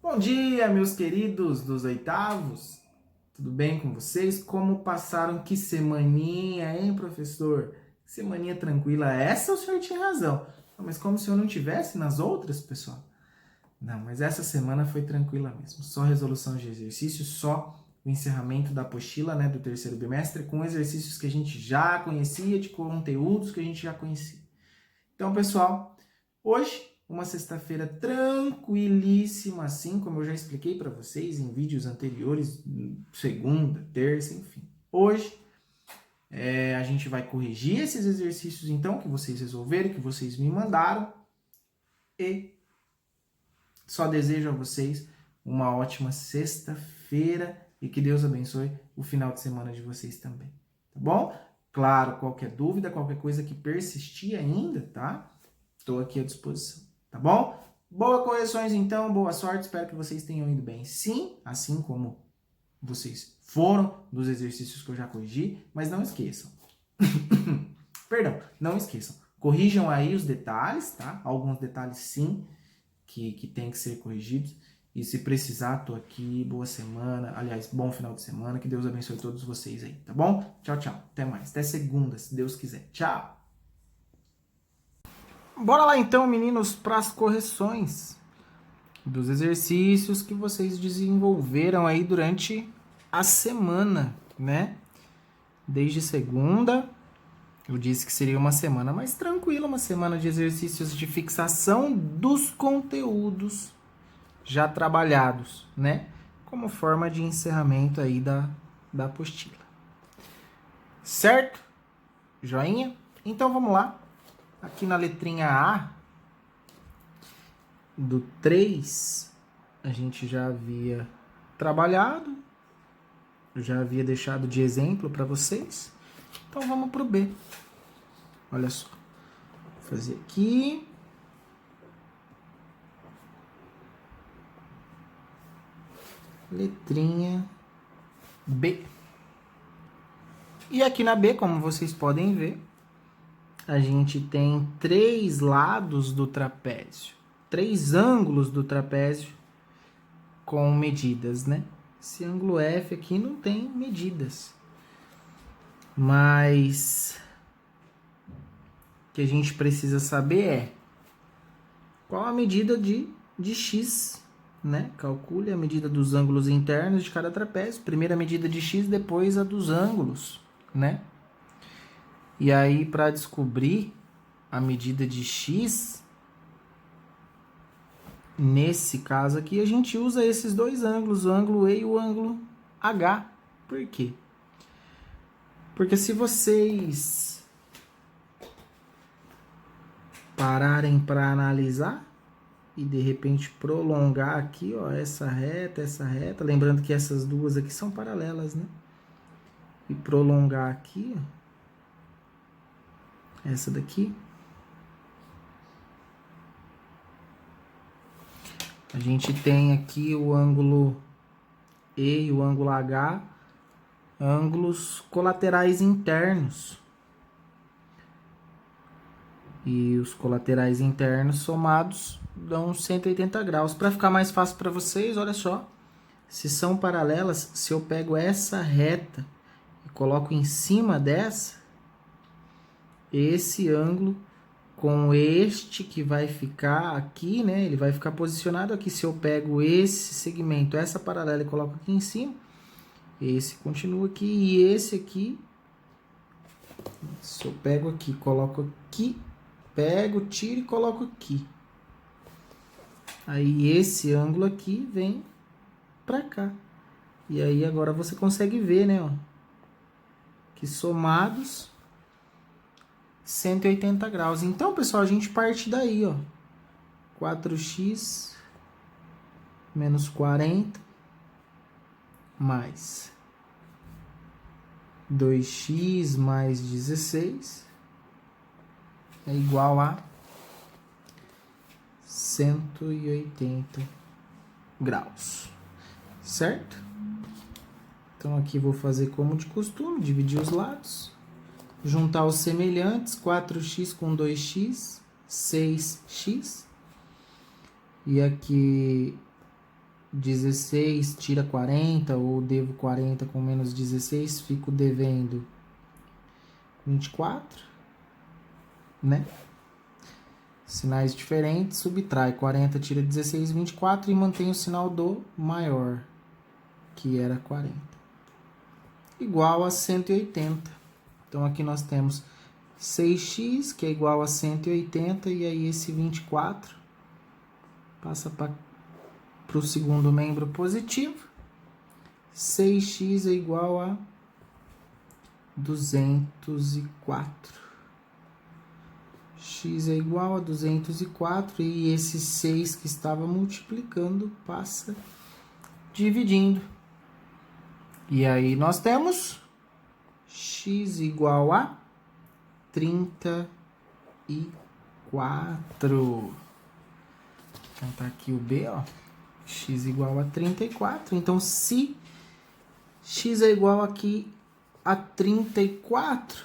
Bom dia, meus queridos dos oitavos. Tudo bem com vocês? Como passaram? Que semaninha, hein, professor? Que semaninha tranquila. Essa o senhor tinha razão. Mas como se eu não tivesse nas outras, pessoal? Não, mas essa semana foi tranquila mesmo. Só resolução de exercício, só o encerramento da apostila, né, do terceiro bimestre, com exercícios que a gente já conhecia, de conteúdos que a gente já conhecia. Então, pessoal, hoje, uma sexta-feira tranquilíssima, assim como eu já expliquei para vocês em vídeos anteriores, segunda, terça, enfim. Hoje, a gente vai corrigir esses exercícios, então, que vocês resolveram, que vocês me mandaram. E só desejo a vocês uma ótima sexta-feira e que Deus abençoe o final de semana de vocês também. Tá bom? Claro, qualquer dúvida, qualquer coisa que persistir ainda, tá? Estou aqui à disposição, tá bom? Boas correções então, boa sorte, espero que vocês tenham ido bem sim, assim como vocês foram dos exercícios que eu já corrigi, mas não esqueçam, perdão, não esqueçam, corrijam aí os detalhes, tá? Alguns detalhes sim, que tem que ser corrigidos, e se precisar, tô aqui, boa semana, aliás, bom final de semana, que Deus abençoe todos vocês aí, tá bom? Tchau, tchau, até mais, até segunda, se Deus quiser, tchau! Bora lá então, meninos, para as correções dos exercícios que vocês desenvolveram aí durante a semana, né? Desde segunda, eu disse que seria uma semana mais tranquila, uma semana de exercícios de fixação dos conteúdos já trabalhados, né? Como forma de encerramento aí da apostila. Certo? Joinha? Então vamos lá. Aqui na letrinha A do 3, a gente já havia trabalhado, já havia deixado de exemplo para vocês. Então vamos para o B. Olha só. Vou fazer aqui. Letrinha B. E aqui na B, como vocês podem ver, a gente tem 3 lados do trapézio. 3 ângulos do trapézio com medidas, né? Esse ângulo F aqui não tem medidas. Mas o que a gente precisa saber é qual a medida de x, né? Calcule a medida dos ângulos internos de cada trapézio. Primeiro a medida de x, depois a dos ângulos, né? E aí, para descobrir a medida de x, nesse caso aqui, a gente usa esses dois ângulos, o ângulo E e o ângulo H. Por quê? Porque se vocês pararem para analisar e de repente prolongar aqui, ó, essa reta, lembrando que essas duas aqui são paralelas, né? E prolongar aqui, ó, essa daqui, a gente tem aqui o ângulo E e o ângulo H, ângulos colaterais internos. E os colaterais internos somados dão 180 graus. Para ficar mais fácil para vocês, olha só. Se são paralelas, se eu pego essa reta e coloco em cima dessa, esse ângulo com este que vai ficar aqui, né? Ele vai ficar posicionado aqui. Se eu pego esse segmento, essa paralela e coloco aqui em cima, esse continua aqui e esse aqui, se eu pego aqui, coloco aqui, pego, tiro e coloco aqui. Aí esse ângulo aqui vem pra cá. E aí agora você consegue ver, né, ó, que somados 180 graus. Então, pessoal, a gente parte daí, ó. 4x menos 40 mais 2x mais 16 é igual a 180 graus, certo? Então aqui vou fazer como de costume, dividir os lados, juntar os semelhantes, 4x com 2x, 6x, e aqui 16, tira 40, ou devo 40 com menos 16, fico devendo 24, né? Sinais diferentes, subtrai 40, tira 16, 24 e mantém o sinal do maior, que era 40. Igual a 180. Então aqui nós temos 6x, que é igual a 180, e aí esse 24 passa para o segundo membro positivo. 6x é igual a 204. X é igual a 204 e esse 6 que estava multiplicando passa dividindo. E aí nós temos x igual a 34. Então tá aqui o B, ó. X igual a 34. Então se x é igual aqui a 34,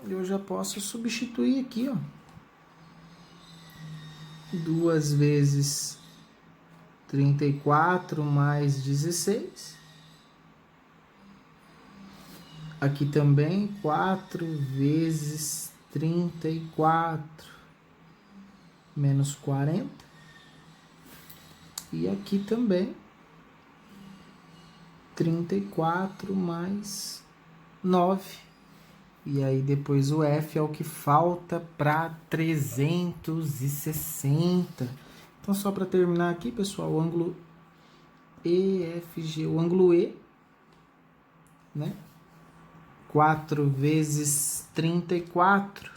eu já posso substituir aqui, ó. 2 vezes 34 mais 16. Aqui também 4 vezes 34 menos 40. E aqui também 34 mais 9. E aí depois o F é o que falta para 360. Então só para terminar aqui, pessoal, o ângulo EFG, o ângulo E, né? 4 vezes 34,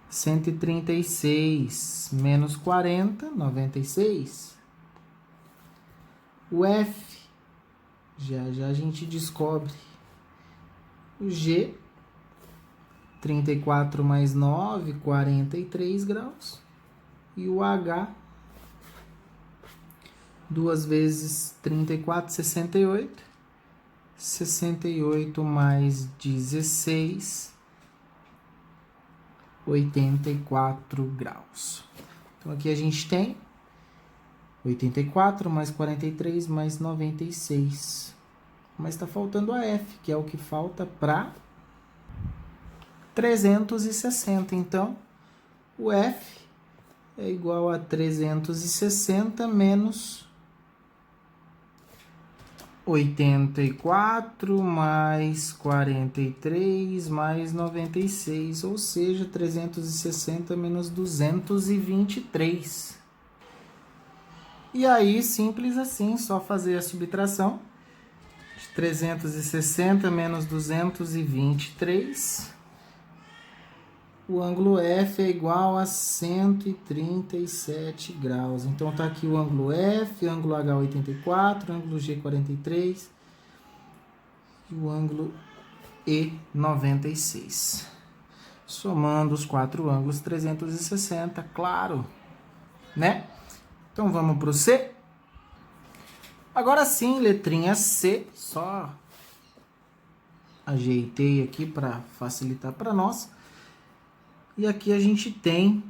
136 menos 40, 96. O F, já a gente descobre. O G, 34 mais 9, 43 graus. E o H, 2 vezes 34, 68. 68 mais 16, 84 graus. Então aqui a gente tem 84 mais 43 mais 96. Mas está faltando a F, que é o que falta para 360. Então, o F é igual a 360 menos 84 mais 43 mais 96, ou seja, 360 menos 223. E aí, simples assim, só fazer a subtração. 360 menos 223. O ângulo F é igual a 137 graus. Então tá aqui o ângulo F, ângulo H 84, ângulo G 43 e o ângulo E 96. Somando os quatro ângulos, 360, claro, né? Então vamos para o C. Agora sim, letrinha C, só ajeitei aqui para facilitar para nós. E aqui a gente tem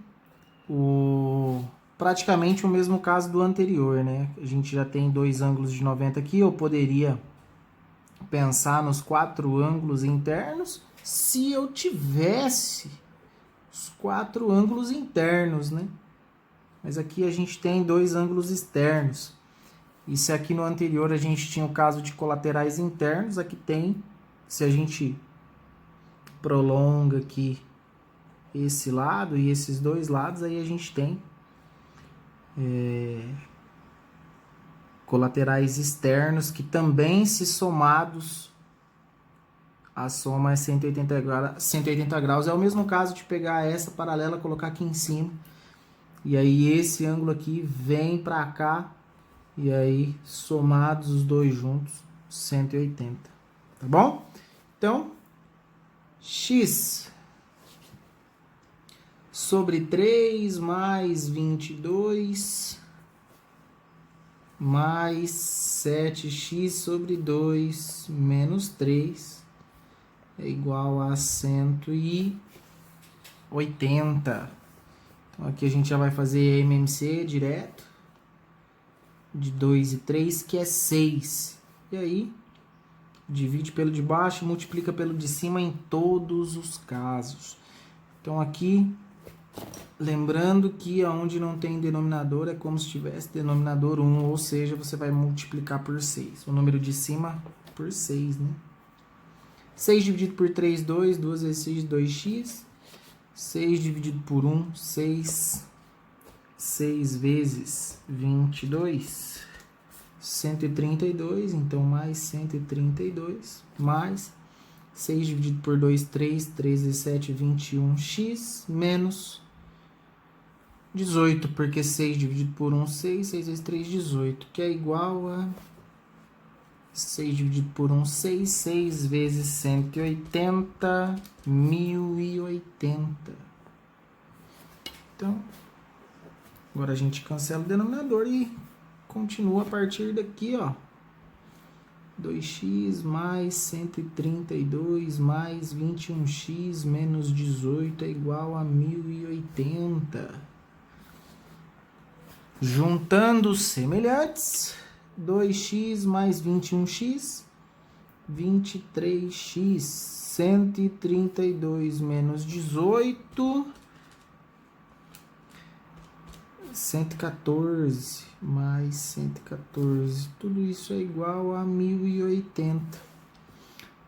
praticamente o mesmo caso do anterior, né? A gente já tem dois ângulos de 90 aqui. Eu poderia pensar nos quatro ângulos internos se eu tivesse os quatro ângulos internos, né? Mas aqui a gente tem dois ângulos externos. E se aqui no anterior a gente tinha o caso de colaterais internos, aqui tem, se a gente prolonga aqui esse lado e esses dois lados, aí a gente tem colaterais externos que também, se somados, a soma é 180 graus. É o mesmo caso de pegar essa paralela, colocar aqui em cima, e aí esse ângulo aqui vem para cá, e aí somados os dois juntos, 180, tá bom? Então, x sobre 3 mais 22 mais 7x sobre 2 menos 3 é igual a 180. Então aqui a gente já vai fazer MMC direto. de 2 e 3, que é 6. E aí, divide pelo de baixo e multiplica pelo de cima em todos os casos. Então, aqui, lembrando que onde não tem denominador é como se tivesse denominador 1, ou seja, você vai multiplicar por 6. O número de cima por 6, né? 6 dividido por 3, 2. 2 vezes 6, 2x. 6 dividido por 1, 6. 6 vezes 22. 132, então mais 132. Mais 6 dividido por 2, 3. 3 vezes 7, 21x. Menos 18, porque 6 dividido por 1, 6. 6 vezes 3, 18. Que é igual a 6 dividido por 1, 6. 6 vezes 180, 1080. Então, agora a gente cancela o denominador e continua a partir daqui, ó. 2x mais 132 mais 21x menos 18 é igual a 1080. Juntando os semelhantes, 2x mais 21x, 23x, 132 menos 18, 114 mais 114, tudo isso é igual a 1080.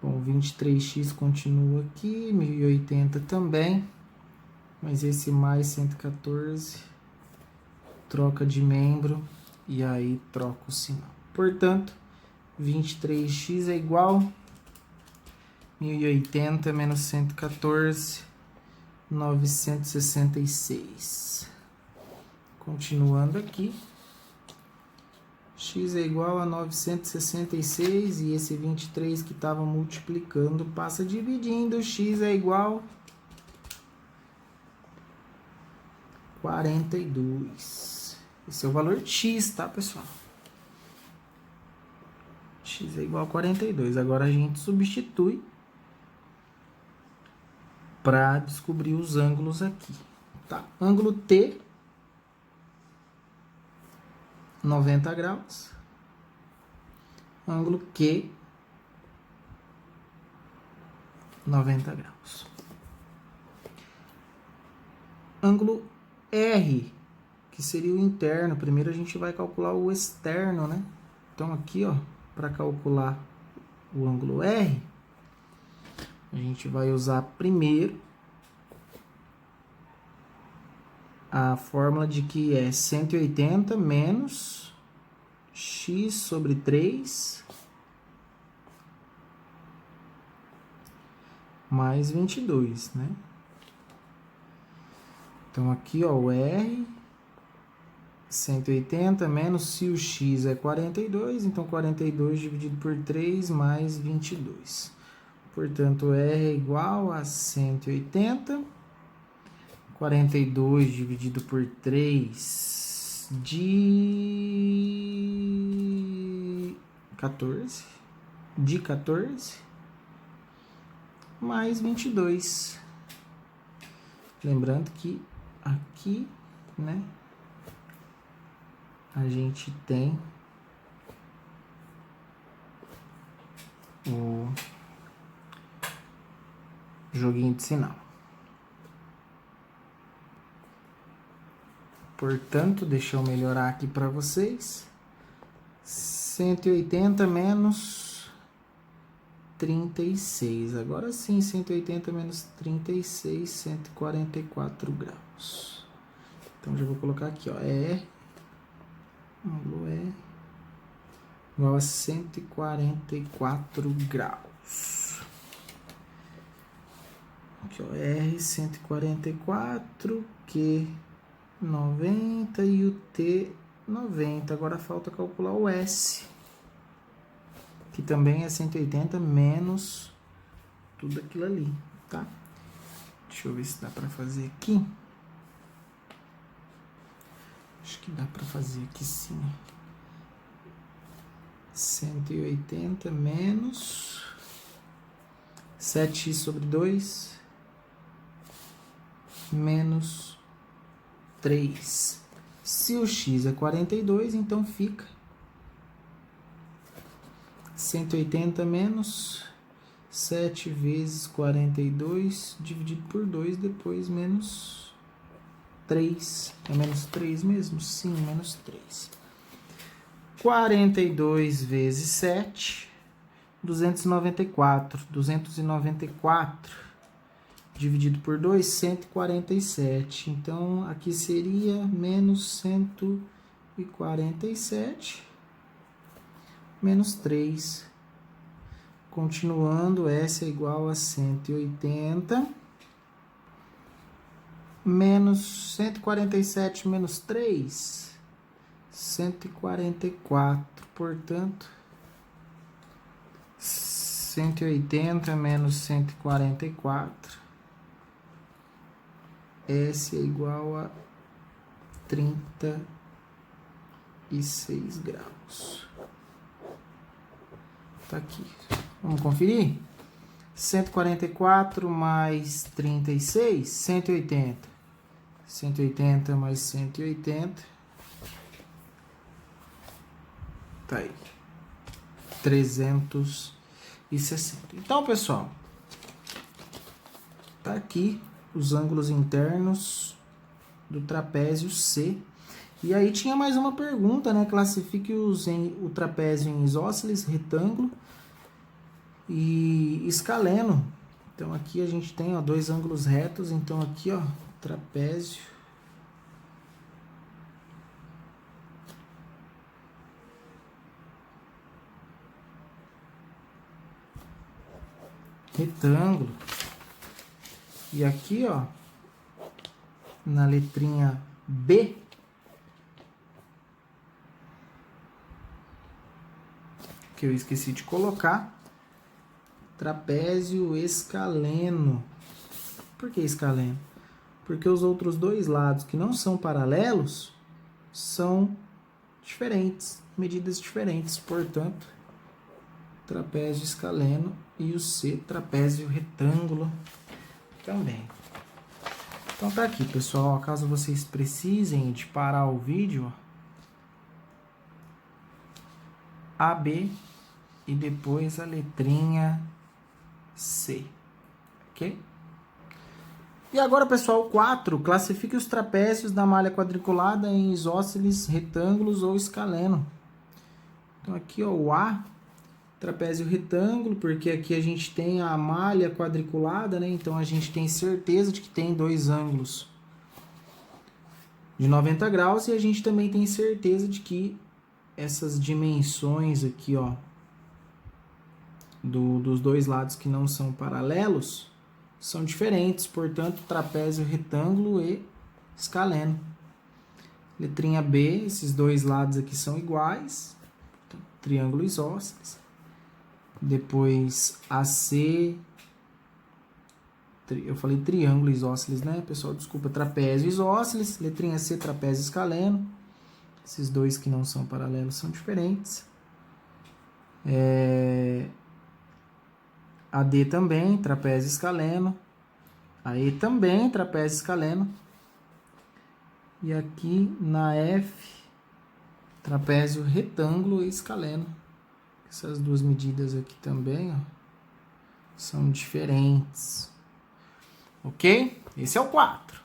Bom, 23x continua aqui, 1080 também, mas esse mais 114 troca de membro e aí troca o sinal. Portanto, 23x é igual a 1080 menos 114, 966. Continuando aqui, x é igual a 966 e esse 23 que estava multiplicando passa dividindo, x é igual a 42. Esse é o valor x, tá, pessoal? X é igual a 42. Agora a gente substitui para descobrir os ângulos aqui, tá? Ângulo T, 90 graus. Ângulo Q, 90 graus. Ângulo R, que seria o interno. Primeiro a gente vai calcular o externo, né? Então aqui, ó, para calcular o ângulo R, a gente vai usar primeiro a fórmula de que é 180 menos x sobre 3 mais 22, né? Então aqui, ó, o R, 180 menos, se o x é 42, então 42 dividido por 3 mais 22. Portanto, R é igual a 180. 42 dividido por 3 de 14. De 14. Mais 22. Lembrando que aqui, né, a gente tem o joguinho de sinal. Portanto, deixa eu melhorar aqui para vocês. 180 menos 36. Agora sim, 180 menos 36, 144 graus. Então, já vou colocar aqui, ó. Ângulo E igual a 144 graus. Aqui, ó. R, 144, Q, 90 e o T, 90. Agora falta calcular o S, que também é 180 menos tudo aquilo ali, tá? Deixa eu ver se dá para fazer aqui. Acho que dá para fazer aqui sim. 180 menos 7x sobre 2 menos 3. Se o x é 42, então fica 180 menos 7 vezes 42 dividido por 2, depois menos 3. É menos 3 mesmo? Sim, menos 3. 42 vezes 7, 294. 294 dividido por 2, 147. Então, aqui seria menos 147 menos 3. Continuando, S é igual a 180 menos 147 menos 3, 144. Portanto, 180 menos 144, S é igual a 36 graus. Tá aqui. Vamos conferir? 144 mais 36, 180. 180 mais 180. Tá aí. 360. Então, pessoal, tá aqui os ângulos internos do trapézio C. E aí tinha mais uma pergunta, né? Classifique o trapézio em isósceles, retângulo e escaleno. Então aqui a gente tem, ó, dois ângulos retos. Então aqui, ó, trapézio retângulo. E aqui, ó, na letrinha B, que eu esqueci de colocar, trapézio escaleno. Por que escaleno? Porque os outros dois lados que não são paralelos são diferentes, medidas diferentes. Portanto, trapézio escaleno, e o C, trapézio retângulo também. Então tá aqui, pessoal. Caso vocês precisem de parar o vídeo, AB e depois a letrinha C, ok? E agora, pessoal, 4. Classifique os trapézios da malha quadriculada em isósceles, retângulos ou escaleno. Então aqui, ó, o A, trapézio retângulo, porque aqui a gente tem a malha quadriculada, né? Então a gente tem certeza de que tem dois ângulos de 90 graus e a gente também tem certeza de que essas dimensões aqui, ó, dos dois lados que não são paralelos são diferentes, portanto, trapézio retângulo e escaleno. Letrinha B, esses dois lados aqui são iguais, então, triângulo isósceles. Depois AC, eu falei triângulo isósceles, né, pessoal? Desculpa, trapézio isósceles. Letrinha C, trapézio escaleno. Esses dois que não são paralelos são diferentes. AD também, trapézio escaleno. AE também, trapézio escaleno. E aqui na F, trapézio retângulo e escaleno. Essas duas medidas aqui também, ó, são diferentes. Ok? Esse é o 4.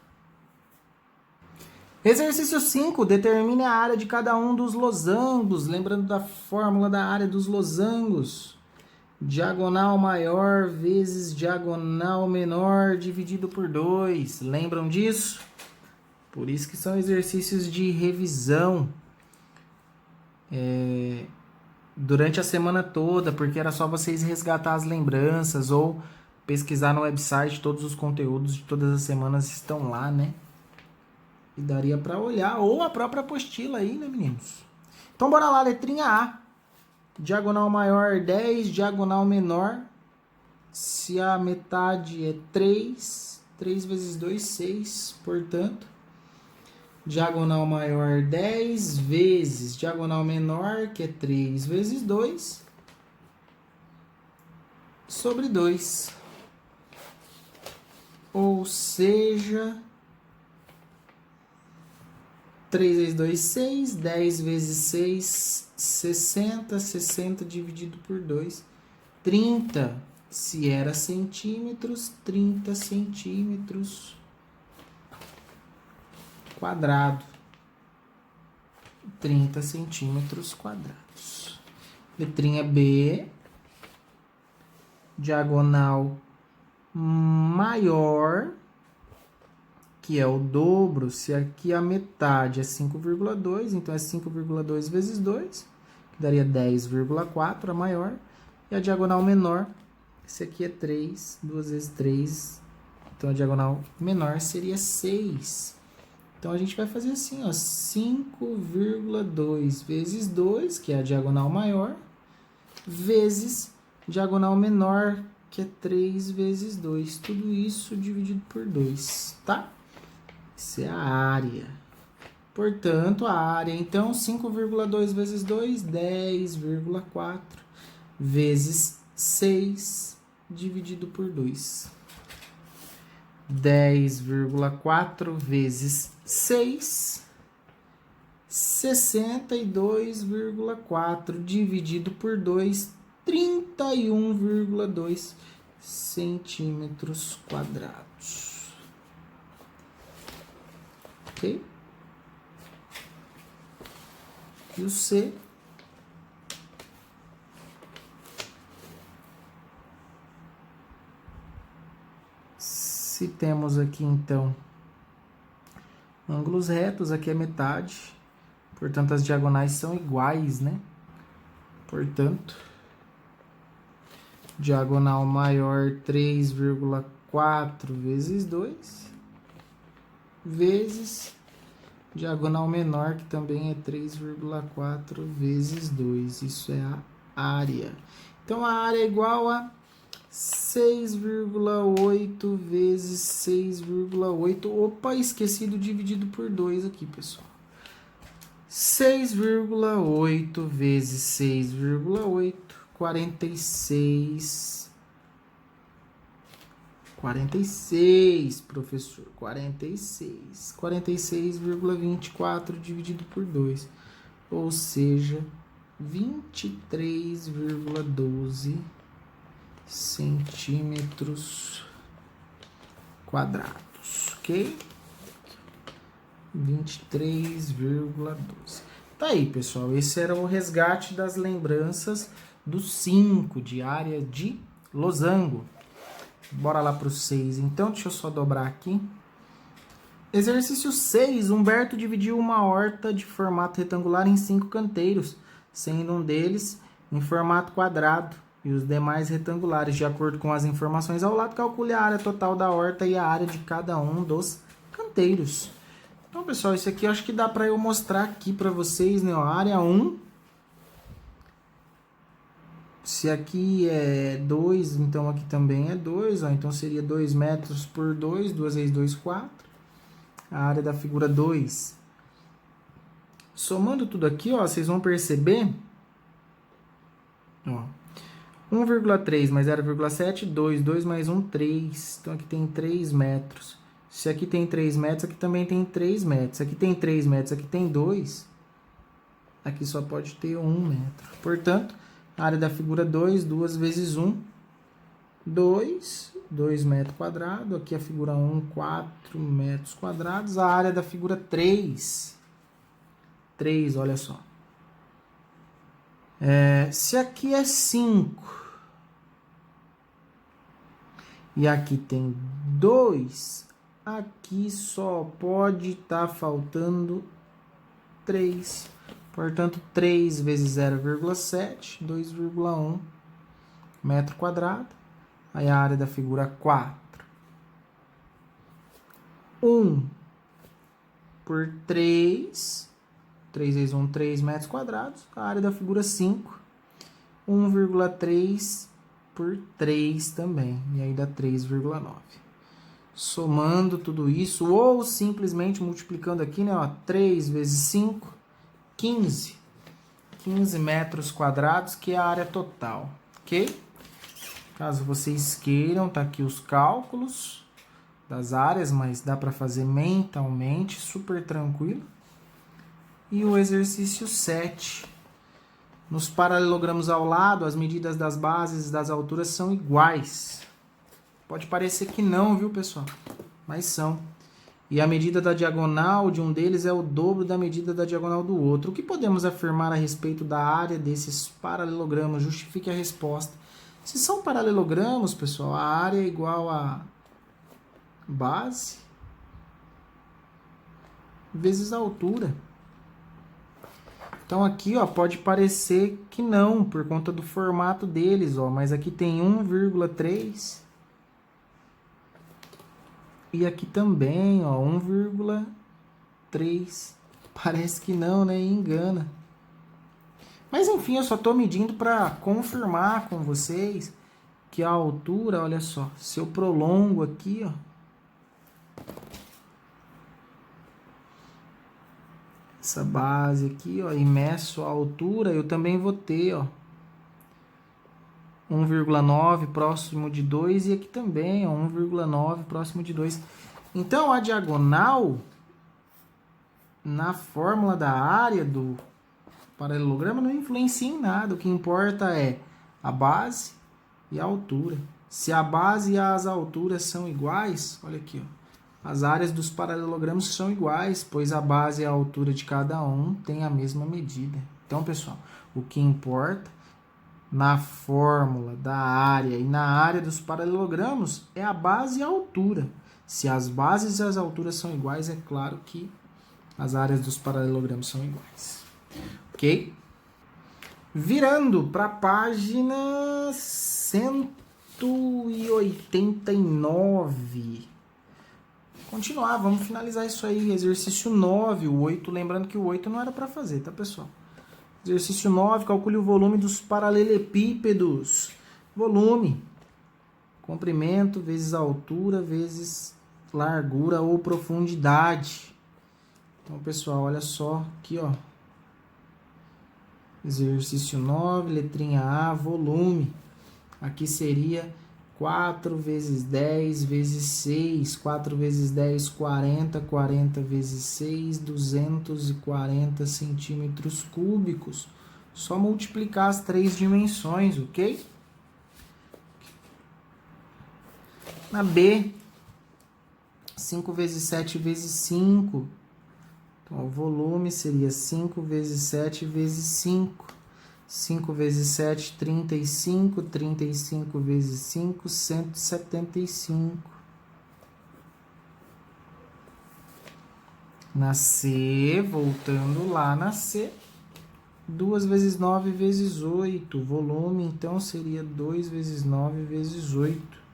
Exercício 5. Determine a área de cada um dos losangos. Lembrando da fórmula da área dos losangos. Diagonal maior vezes diagonal menor dividido por 2. Lembram disso? Por isso que são exercícios de revisão durante a semana toda, porque era só vocês resgatar as lembranças ou pesquisar no website. Todos os conteúdos de todas as semanas estão lá, né? E daria para olhar, ou a própria apostila aí, né, meninos? Então, bora lá, letrinha A. Diagonal maior 10, diagonal menor. Se a metade é 3, 3 vezes 2, 6. Portanto, diagonal maior 10 vezes diagonal menor, que é 3 vezes 2, sobre 2. Ou seja, 3 vezes 2, 6. 10 vezes 6, 60. 60 dividido por 2, 30. Se era centímetros, 30 centímetros quadrado. 30 centímetros quadrados. Letrinha B. Diagonal maior, que é o dobro. Se aqui a metade é 5,2, então é 5,2 vezes 2, que daria 10,4, a maior. E a diagonal menor, esse aqui é 3, 2 vezes 3, então a diagonal menor seria 6. Então a gente vai fazer assim, ó, 5,2 vezes 2, que é a diagonal maior, vezes diagonal menor, que é 3 vezes 2. Tudo isso dividido por 2, tá? Isso é a área. Portanto, a área, então, 5,2 vezes 2, 10,4 vezes 6 dividido por 2. 10,4 vezes 6, 62,4 dividido por 2, 31,2 centímetros quadrados. Ok? E o C se temos aqui, então, ângulos retos, aqui é metade, portanto, as diagonais são iguais, né? Portanto, diagonal maior 3,4 vezes 2, vezes diagonal menor, que também é 3,4 vezes 2. Isso é a área. Então, a área é igual a 6,8 vezes 6,8. Opa, esqueci do dividido por 2 aqui, pessoal. 6,8 vezes 6,8, 46. 46, professor. 46. 46,24 dividido por 2. Ou seja, 23,12 centímetros quadrados, ok? 23,12. Tá aí, pessoal. Esse era o resgate das lembranças do 5 de área de losango. Bora lá pro 6. Então, deixa eu só dobrar aqui. Exercício 6. Humberto dividiu uma horta de formato retangular em 5 canteiros, sendo um deles em formato quadrado e os demais retangulares. De acordo com as informações ao lado, calcule a área total da horta e a área de cada um dos canteiros. Então, pessoal, isso aqui eu acho que dá para eu mostrar aqui para vocês, né? A área 1. Se aqui é 2, então aqui também é 2, ó. Então seria 2 metros por 2, 2 vezes 2, 4. A área da figura 2. Somando tudo aqui, ó, vocês vão perceber, ó, 1,3 mais 0,7, 2. 2 mais 1, 3. Então aqui tem 3 metros. Se aqui tem 3 metros, aqui também tem 3 metros. Aqui tem 3 metros, aqui tem 2. Aqui só pode ter 1 metro. Portanto, a área da figura 2, 2 vezes 1, 2 metros quadrados. Aqui a figura 1, 4 metros quadrados. A área da figura 3, olha só. Se aqui é 5 e aqui tem 2, aqui só pode estar faltando 3. Portanto, 3 vezes 0,7, 2,1 metro quadrado. Aí a área da figura 4. 1 por 3. 3 vezes 1, 3 metros quadrados. A área da figura 5. 1,3 por 3 também. E aí dá 3,9. Somando tudo isso, ou simplesmente multiplicando aqui, né? Ó, 3 vezes 5, 15. 15 metros quadrados, que é a área total, ok? Caso vocês queiram, tá aqui os cálculos das áreas, mas dá para fazer mentalmente, super tranquilo. E o exercício 7. Nos paralelogramos ao lado, as medidas das bases e das alturas são iguais. Pode parecer que não, viu, pessoal? Mas são. E a medida da diagonal de um deles é o dobro da medida da diagonal do outro. O que podemos afirmar a respeito da área desses paralelogramas? Justifique a resposta. Se são paralelogramos, pessoal, a área é igual a base vezes a altura. Então aqui, ó, pode parecer que não, por conta do formato deles, ó, mas aqui tem 1,3 e aqui também, ó, 1,3. Parece que não, né? Engana. Mas enfim, eu só estou medindo para confirmar com vocês que a altura, olha só, se eu prolongo aqui, ó, essa base aqui, ó, e meço a altura, eu também vou ter, ó, 1,9 próximo de 2 e aqui também, ó, 1,9 próximo de 2. Então, a diagonal na fórmula da área do paralelograma não influencia em nada. O que importa é a base e a altura. Se a base e as alturas são iguais, olha aqui, ó, as áreas dos paralelogramas são iguais, pois a base e a altura de cada um tem a mesma medida. Então, pessoal, o que importa na fórmula da área e na área dos paralelogramas é a base e a altura. Se as bases e as alturas são iguais, é claro que as áreas dos paralelogramas são iguais. Ok? Virando para a página 189. Continuar, vamos finalizar isso aí. Exercício 9, o 8. Lembrando que o 8 não era para fazer, tá, pessoal? Exercício 9, calcule o volume dos paralelepípedos. Volume. Comprimento vezes altura vezes largura ou profundidade. Então, pessoal, olha só aqui, ó. Exercício 9, letrinha A, volume. Aqui seria 4 vezes 10 vezes 6. 4 vezes 10, 40. 40 vezes 6, 240 centímetros cúbicos. Só multiplicar as 3 dimensões, ok? Na B, 5 vezes 7 vezes 5. Então, o volume seria 5 vezes 7 vezes 5. 5 vezes 7, 35. 35 vezes 5, 175. Na C, voltando lá na C, 2 vezes 9 vezes 8. Volume, então, seria 2 vezes 9 vezes 8.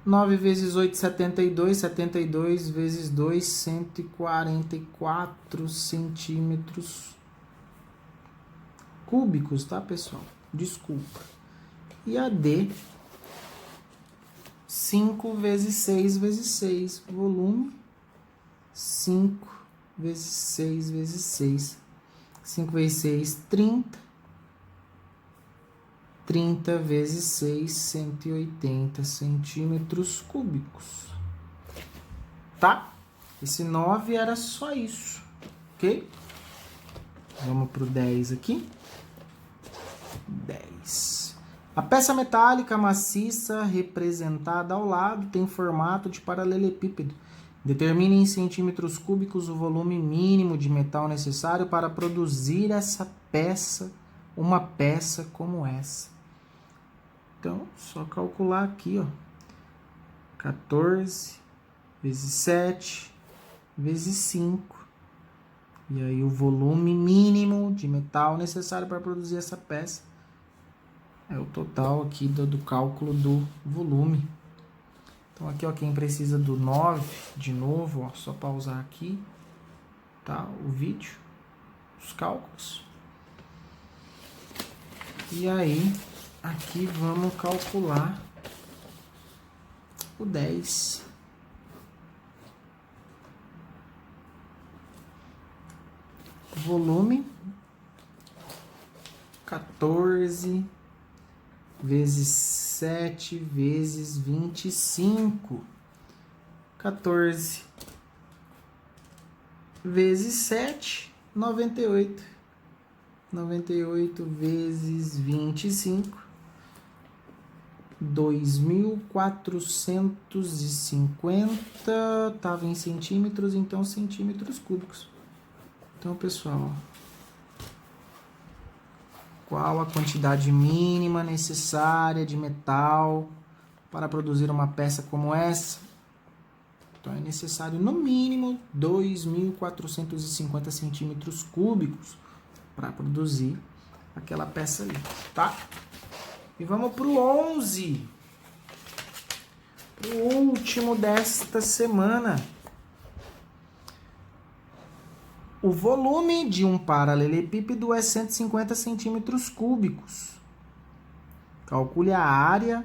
9 vezes 8, 72. 72 vezes 2, 144 centímetros cúbicos, tá, pessoal? Desculpa. E a D, 5 vezes 6 vezes 6. Volume, 5 vezes 6 vezes 6. 5 vezes 6, 30. 30 vezes 6, 180 centímetros cúbicos. Tá? Esse 9 era só isso, ok? Vamos para o 10 aqui. 10. A peça metálica maciça representada ao lado tem formato de paralelepípedo. Determine em centímetros cúbicos o volume mínimo de metal necessário para produzir essa peça, uma peça como essa. Então, só calcular aqui, ó. 14 vezes 7 vezes 5. E aí o volume mínimo de metal necessário para produzir essa peça é o total aqui do cálculo do volume. Então aqui, ó, quem precisa do 9, de novo, ó, só pausar aqui, tá? O vídeo, os cálculos. E aí, aqui vamos calcular o 10. Volume 14 vezes 7 vezes 25. 14 vezes 7, 98. 98 vezes 25. 2.450. Estava em centímetros, então centímetros cúbicos. Então, pessoal, qual a quantidade mínima necessária de metal para produzir uma peça como essa? Então, é necessário, no mínimo, 2.450 centímetros cúbicos para produzir aquela peça ali, tá? E vamos para o 11. Para o último desta semana. O volume de um paralelepípedo é 150 centímetros cúbicos. Calcule a área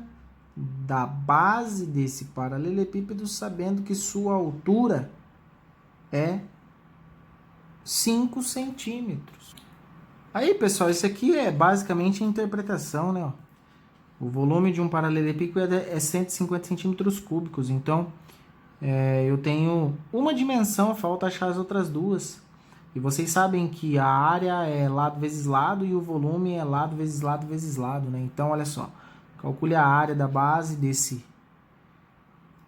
da base desse paralelepípedo, sabendo que sua altura é 5 centímetros. Aí, pessoal, isso aqui é basicamente a interpretação, né? O volume de um paralelepípedo é 150 centímetros cúbicos. Então, eu tenho uma dimensão, falta achar as outras duas. E vocês sabem que a área é lado vezes lado e o volume é lado vezes lado vezes lado, né? Então, olha só. Calcule a área da base desse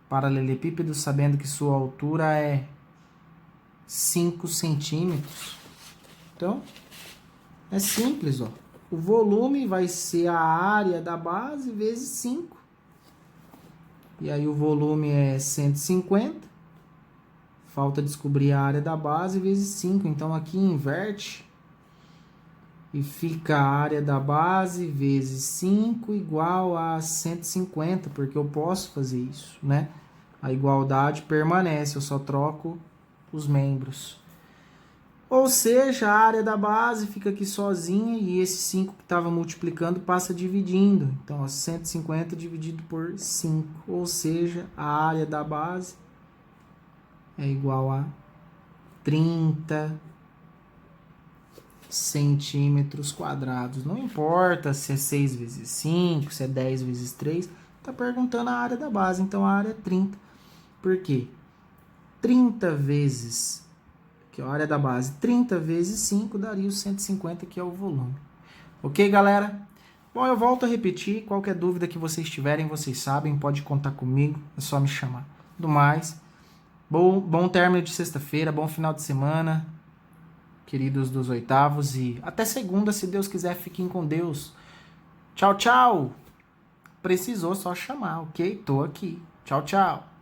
paralelepípedo, sabendo que sua altura é 5 centímetros. Então, é simples, ó. O volume vai ser a área da base vezes 5. E aí o volume é 150. Falta descobrir a área da base vezes 5. Então aqui inverte. E fica a área da base vezes 5 igual a 150. Porque eu posso fazer isso, né? A igualdade permanece. Eu só troco os membros. Ou seja, a área da base fica aqui sozinha e esse 5 que estava multiplicando passa dividindo. Então, ó, 150 dividido por 5. Ou seja, a área da base é igual a 30 centímetros quadrados. Não importa se é 6 vezes 5, se é 10 vezes 3. Está perguntando a área da base. Então, a área é 30. Por quê? 30 vezes... que a área da base 30 vezes 5 daria os 150, que é o volume. Ok, galera? Bom, eu volto a repetir. Qualquer dúvida que vocês tiverem, vocês sabem, pode contar comigo, é só me chamar. Do mais, bom término de sexta-feira, bom final de semana, queridos dos oitavos, e até segunda, se Deus quiser, fiquem com Deus. Tchau, tchau! Precisou só chamar, ok? Tô aqui. Tchau, tchau!